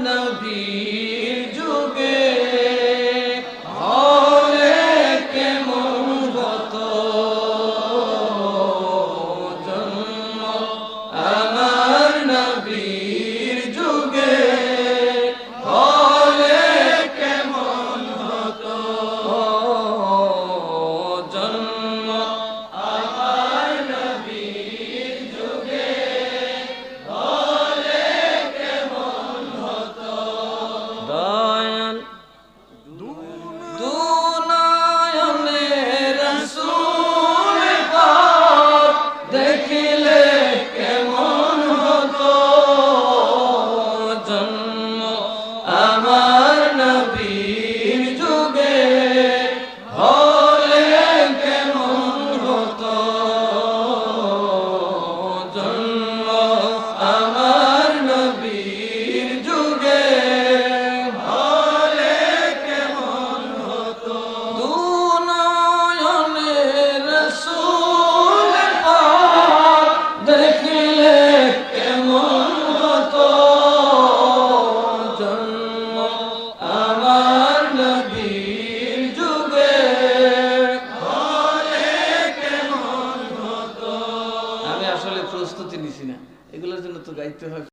নবীর যুগে হলে কেমন হতো জন্ম আমার নবীর যুগে হলে কেমন হতো জন্ম আমার নবীর যুগে হলে কেমন হতো দয়াল দুনয়নে রাসূল পাক দেখিলে কেমন হতো জন্ম আমার নবীর যুগে হলে কেমন হতো জন্ম আমার নবীর যুগে হলে কেমন হতো দুনয়নে রাসূল পাক দেখিলে কেমন হতো জন্ম আমার নবীর যুগে হলে কেমন হতো। আমি আসলে প্রস্তুতি নিছি না, এগুলোর জন্য তো গাইতে হয়।